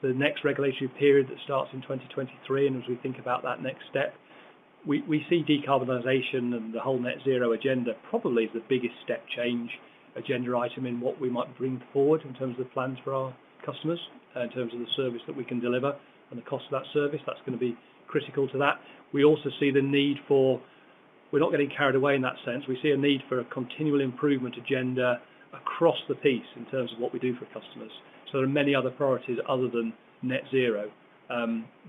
next regulatory period that starts in 2023, and as we think about that next step, we see decarbonisation and the whole net zero agenda probably as the biggest step change agenda item in what we might bring forward in terms of the plans for our customers, in terms of the service that we can deliver and the cost of that service. That's going to be critical to that. We also see the need for, we're not getting carried away in that sense, we see a need for a continual improvement agenda across the piece in terms of what we do for customers. So there are many other priorities other than net zero,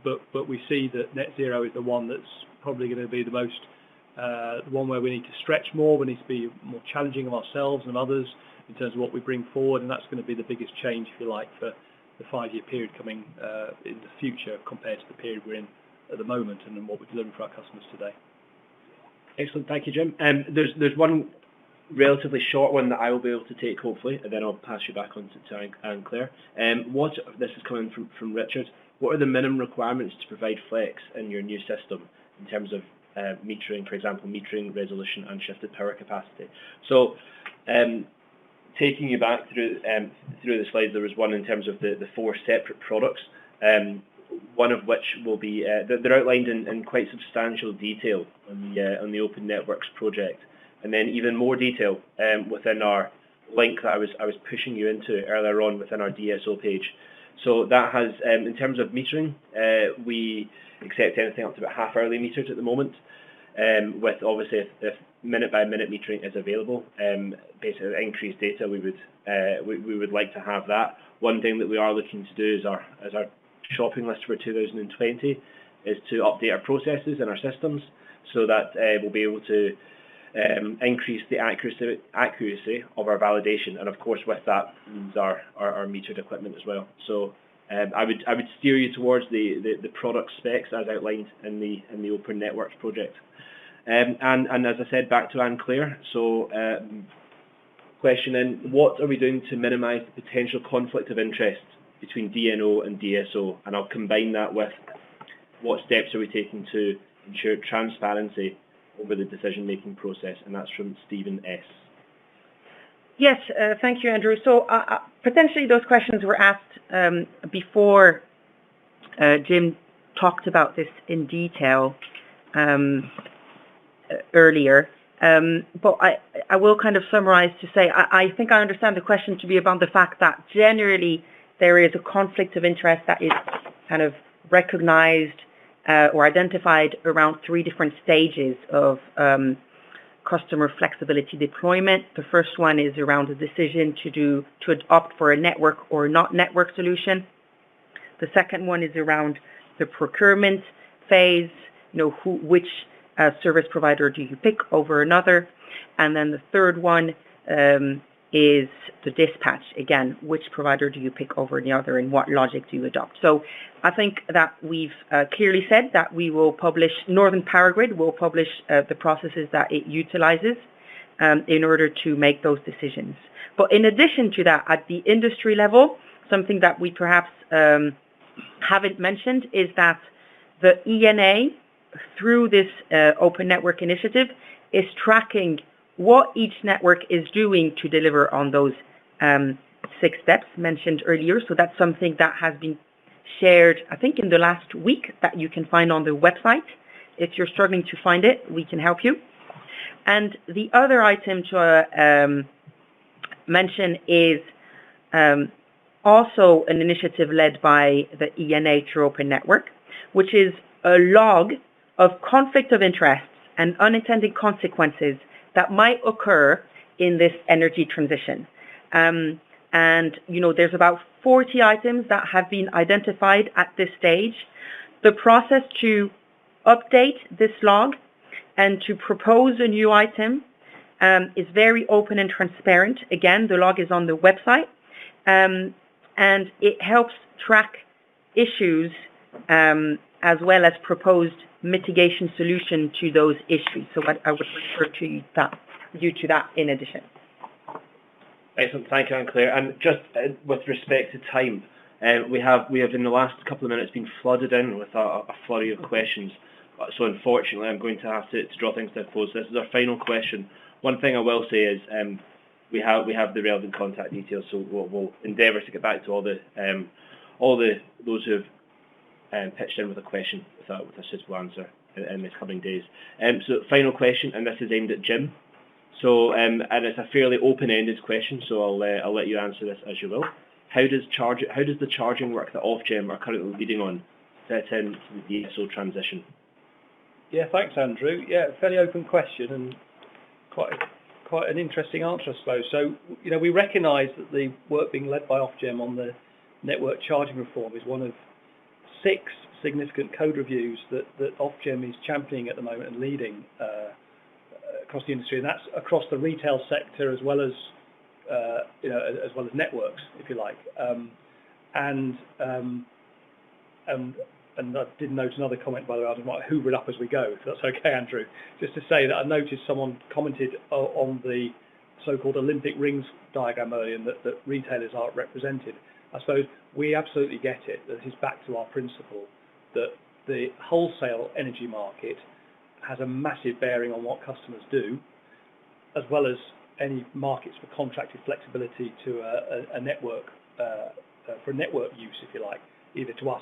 but we see that net zero is the one that's probably going to be the most, the one where we need to stretch more, we need to be more challenging of ourselves and others in terms of what we bring forward, and that's going to be the biggest change, if you like, for the 5-year period coming in the future compared to the period we're in at the moment and what we're delivering for our customers today. Excellent, thank you, Jim. There's one relatively short one that I will be able to take, hopefully, and then I'll pass you back on to Anne-Claire. This is coming from Richard. What are the minimum requirements to provide flex in your new system in terms of metering, for example, metering, resolution and shifted power capacity? So, taking you back through the slides, there was one in terms of the 4 separate products, one of which will be, they're outlined in quite substantial detail on the Open Networks project. And then even more detail within our link that I was pushing you into earlier on within our DSO page. So that has, in terms of metering, we accept anything up to about half-hourly meters at the moment, with obviously if minute-by-minute metering is available, basically increased data, we would like to have that. One thing that we are looking to do is our shopping list for 2020 is to update our processes and our systems so that we'll be able to increase the accuracy of our validation, and of course with that means our metered equipment as well. So I would steer you towards the product specs as outlined in the Open Networks project. And as I said, back to Anne-Claire. So question in, what are we doing to minimise the potential conflict of interest between DNO and DSO? And I'll combine that with what steps are we taking to ensure transparency over the decision-making process, and that's from Stephen S. Yes, thank you, Andrew. So potentially those questions were asked before Jim talked about this in detail earlier, but I will kind of summarize to say I think I understand the question to be about the fact that generally there is a conflict of interest that is kind of recognized or identified around 3 different stages of customer flexibility deployment. The first one is around the decision to opt for a network or not network solution. The second one is around the procurement phase, which service provider do you pick over another? And then the third one is the dispatch. Again, which provider do you pick over the other and what logic do you adopt? So I think that we've clearly said that we will publish, Northern Power Grid will publish the processes that it utilizes in order to make those decisions. But in addition to that, at the industry level, something that we perhaps haven't mentioned is that the ENA, through this Open Network initiative, is tracking what each network is doing to deliver on those 6 steps mentioned earlier. So that's something that has been shared, I think, in the last week that you can find on the website. If you're struggling to find it, we can help you. And the other item to mention is also an initiative led by the ENA through Open Network, which is a log of conflict of interests and unintended consequences that might occur in this energy transition. And, there's about 40 items that have been identified at this stage. The process to update this log and to propose a new item is very open and transparent. Again, the log is on the website, and it helps track issues as well as proposed mitigation solution to those issues. So I would refer to you to that in addition. Excellent, thank you, Anne-Claire. And just with respect to time, we have in the last couple of minutes been flooded in with a flurry of questions So unfortunately, I'm going to have to draw things to a close. This is our final question. One thing I will say is we have the relevant contact details, so we'll endeavour to get back to all those who have pitched in with a question with a suitable answer in the coming days. So final question, and this is aimed at Jim. So and it's a fairly open-ended question, so I'll let you answer this as you will. How does the charging work that Ofgem are currently leading on fit into the DSO transition? Yeah, thanks, Andrew. Yeah, fairly open question and quite an interesting answer, I suppose. So, we recognise that the work being led by Ofgem on the network charging reform is one of 6 significant code reviews that Ofgem is championing at the moment and leading across the industry, and that's across the retail sector as well as networks, if you like. And I did note another comment, by the way. I might hoover it up as we go, if that's okay, Andrew. Just to say that I noticed someone commented on the so-called Olympic rings diagram earlier, and that retailers aren't represented. I suppose we absolutely get it. This is back to our principle that the wholesale energy market has a massive bearing on what customers do, as well as any markets for contracted flexibility to a network, for network use, if you like, either to us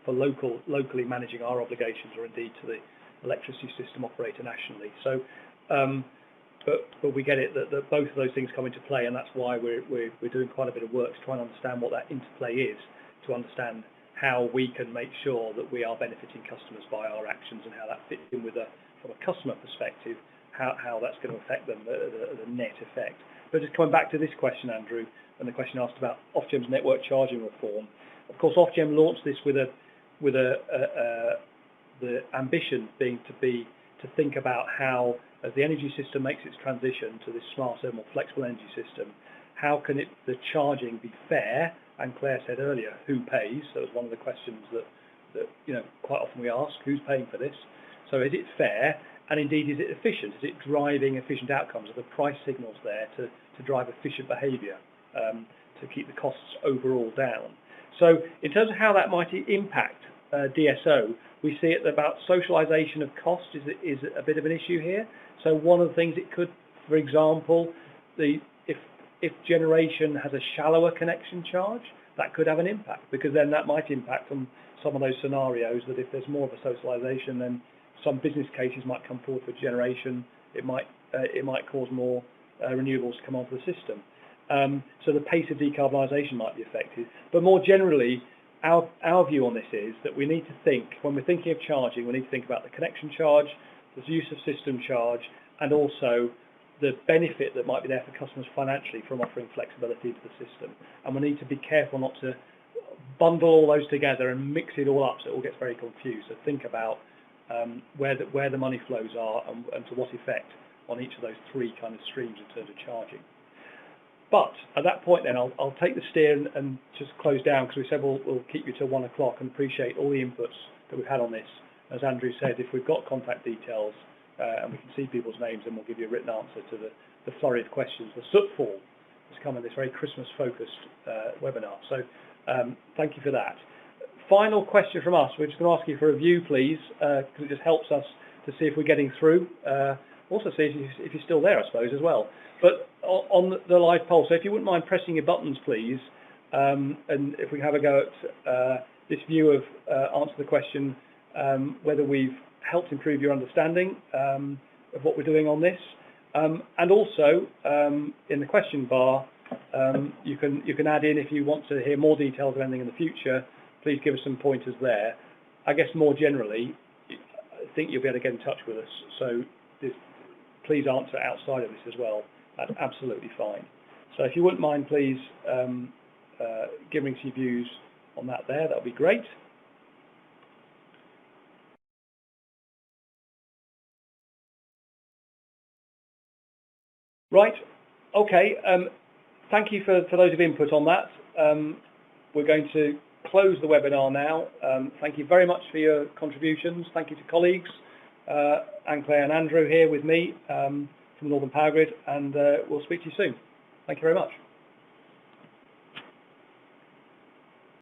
for locally managing our obligations, or indeed to the electricity system operator nationally. So, but we get it that both of those things come into play, and that's why we're doing quite a bit of work to try and understand what that interplay is, to understand how we can make sure that we are benefiting customers by our actions, and how that fits in with from a customer perspective, how that's going to affect them, the net effect. But just coming back to this question, Andrew, and the question asked about Ofgem's network charging reform. Of course, Ofgem launched this with the ambition being to think about how, as the energy system makes its transition to this smarter, more flexible energy system, how can the charging be fair? And Claire said earlier, who pays? So it's one of the questions that quite often we ask, who's paying for this? So is it fair? And indeed, is it efficient? Is it driving efficient outcomes? Are the price signals there to drive efficient behaviour, to keep the costs overall down? So in terms of how that might impact DSO, we see it about socialisation of cost is a bit of an issue here. So one of the things it could, for example, if generation has a shallower connection charge, that could have an impact, because then that might impact on some of those scenarios that if there's more of a socialisation, then some business cases might come forward for generation. It might cause more renewables to come onto the system. So the pace of decarbonisation might be affected. But more generally, our view on this is that we need to think, when we're thinking of charging, we need to think about the connection charge, the use of system charge, and also the benefit that might be there for customers financially from offering flexibility into the system. And we need to be careful not to bundle all those together and mix it all up so it all gets very confused. So think about where the money flows are and to what effect on each of those 3 kind of streams in terms of charging. But at that point then, I'll take the steer and just close down, because we said we'll keep you till 1 o'clock, and appreciate all the inputs that we've had on this. As Andrew said, if we've got contact details and we can see people's names, then we'll give you a written answer to the flurry of questions. The sootfall has come in this very Christmas-focused webinar. So thank you for that. Final question from us. We're just going to ask you for a view, please, because it just helps us to see if we're getting through. Also see if you're still there, I suppose, as well. But on the live poll, so if you wouldn't mind pressing your buttons, please, and if we have a go at this view of answer the question, whether we've helped improve your understanding of what we're doing on this, and also in the question bar, you can add in if you want to hear more details of anything in the future. Please give us some pointers there. I guess more generally, I think you'll be able to get in touch with us. So please answer outside of this as well. That's absolutely fine. So if you wouldn't mind, please, giving us your views on that would be great. Right, okay, thank you for those of input on that. We're going to close the webinar now. Thank you very much for your contributions. Thank you to colleagues, Anne-Claire and Andrew here with me from Northern Power Grid, and we'll speak to you soon. Thank you very much.